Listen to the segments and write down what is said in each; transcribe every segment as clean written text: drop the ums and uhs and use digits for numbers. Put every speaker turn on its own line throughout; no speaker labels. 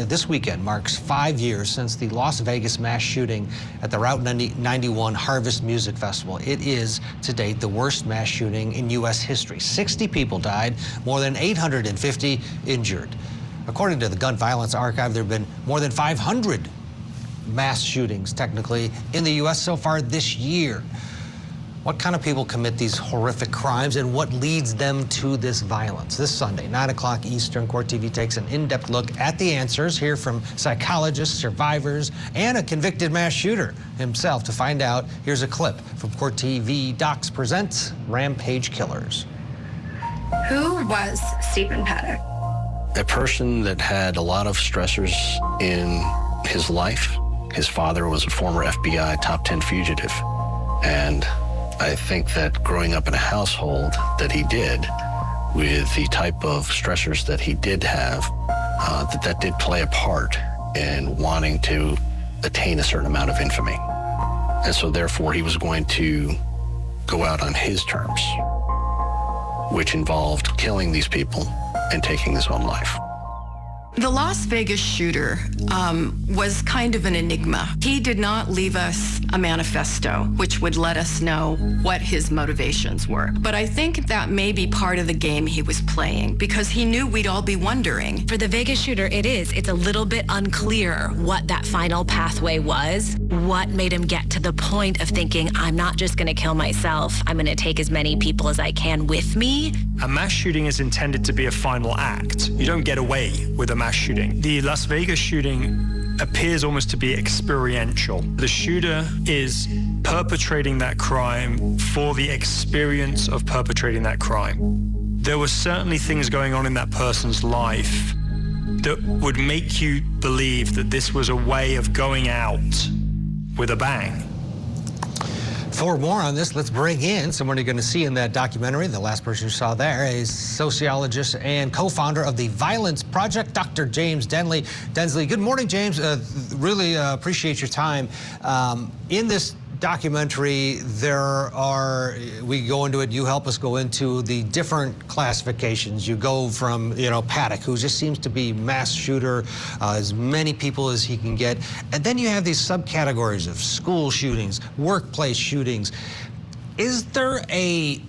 this weekend marks 5 years since the Las Vegas mass shooting at the Route 91 Harvest Music Festival. It is, to date, the worst mass shooting in U.S. history. 60 people died, more than 850 injured. According to the Gun Violence Archive, there have been more than 500 mass shootings, technically, in the U.S. so far this year. What kind of people commit these horrific crimes, and what leads them to this violence? This Sunday, 9 o'clock Eastern, Court TV takes an in-depth look at the answers. Hear from psychologists, survivors, and a convicted mass shooter himself. To find out, here's a clip from Court TV. Docs presents Rampage Killers.
Who was Stephen Paddock?
A person that had a lot of stressors in his life. His father was a former FBI top 10 fugitive, and I think that growing up in a household that he did, with the type of stressors that he did have, that did play a part in wanting to attain a certain amount of infamy. And so therefore he was going to go out on his terms, which involved killing these people and taking his own life.
The Las Vegas shooter was kind of an enigma. He did not leave us a manifesto, which would let us know what his motivations were. But I think that may be part of the game he was playing, because he knew we'd all be wondering.
For the Vegas shooter, it's a little bit unclear what that final pathway was, what made him get to the point of thinking, I'm not just gonna kill myself, I'm gonna take as many people as I can with me.
A mass shooting is intended to be a final act. You don't get away with a mass shooting. The Las Vegas shooting appears almost to be experiential. The shooter is perpetrating that crime for the experience of perpetrating that crime. There were certainly things going on in that person's life that would make you believe that this was a way of going out with a bang.
For more on this, let's bring in someone you're going to see in that documentary. The last person you saw there is sociologist and co-founder of the Violence Project, Dr. James Densley. Good morning, James. Really appreciate your time. In this documentary, we go into it, you help us go into the different classifications. You go from, Paddock, who just seems to be mass shooter, as many people as he can get. And then you have these subcategories of school shootings, workplace shootings. Is there a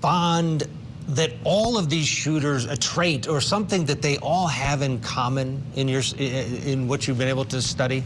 bond that all of these shooters, a trait or something that they all have in common in what you've been able to study?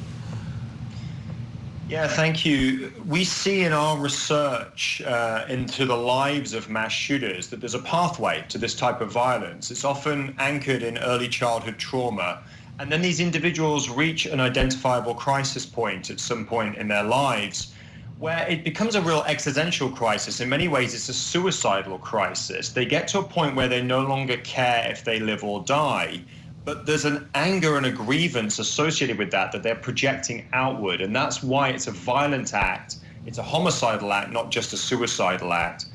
Yeah, thank you. We see in our research into the lives of mass shooters that there's a pathway to this type of violence. It's often anchored in early childhood trauma. And then these individuals reach an identifiable crisis point at some point in their lives where it becomes a real existential crisis. In many ways, it's a suicidal crisis. They get to a point where they no longer care if they live or die. But there's an anger and a grievance associated with that they're projecting outward. And that's why it's a violent act. It's a homicidal act, not just a suicidal act.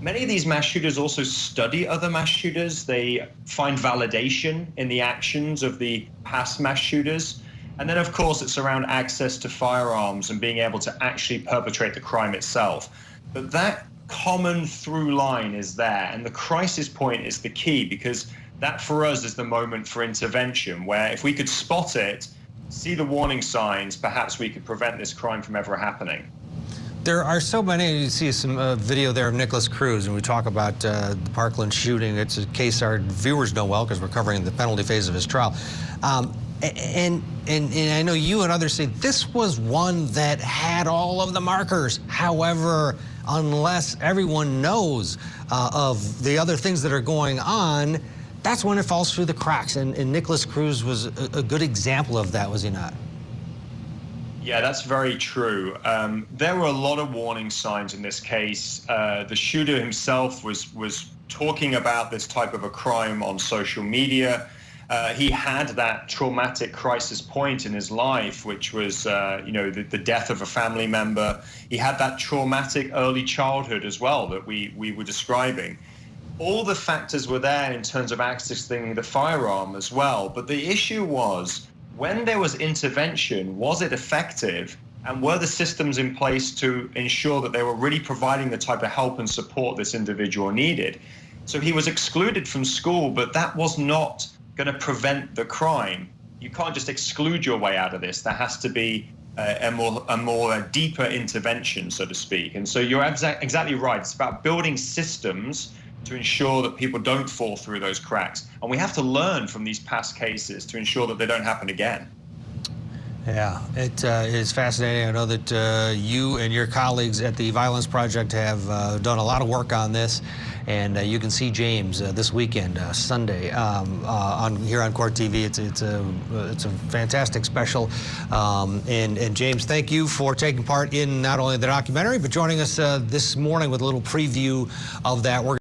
Many of these mass shooters also study other mass shooters. They find validation in the actions of the past mass shooters. And then, of course, it's around access to firearms and being able to actually perpetrate the crime itself. But that common through line is there. And the crisis point is the key, because that for us is the moment for intervention, where if we could spot it, see the warning signs, perhaps we could prevent this crime from ever happening.
There are so many. You see some video there of Nicholas Cruz, and we talk about the Parkland shooting. It's a case our viewers know well because we're covering the penalty phase of his trial. And I know you and others say this was one that had all of the markers. However, unless everyone knows of the other things that are going on, that's when it falls through the cracks. And Nicholas Cruz was a good example of that, was he not?
Yeah, that's very true. There were a lot of warning signs in this case. The shooter himself was talking about this type of a crime on social media. He had that traumatic crisis point in his life, which was, the death of a family member. He had that traumatic early childhood as well that we were describing. All the factors were there in terms of accessing the firearm as well. But the issue was, when there was intervention, was it effective? And were the systems in place to ensure that they were really providing the type of help and support this individual needed? So he was excluded from school, but that was not going to prevent the crime. you can't just exclude your way out of this. There has to be a more deeper intervention, so to speak. And so you're exactly right. It's about building systems to ensure that people don't fall through those cracks. And we have to learn from these past cases to ensure that they don't happen again.
Yeah, it is fascinating. I know that you and your colleagues at the Violence Project have done a lot of work on this, and you can see James this weekend, Sunday, here on Court TV. It's a fantastic special, and James, thank you for taking part in not only the documentary but joining us this morning with a little preview of that.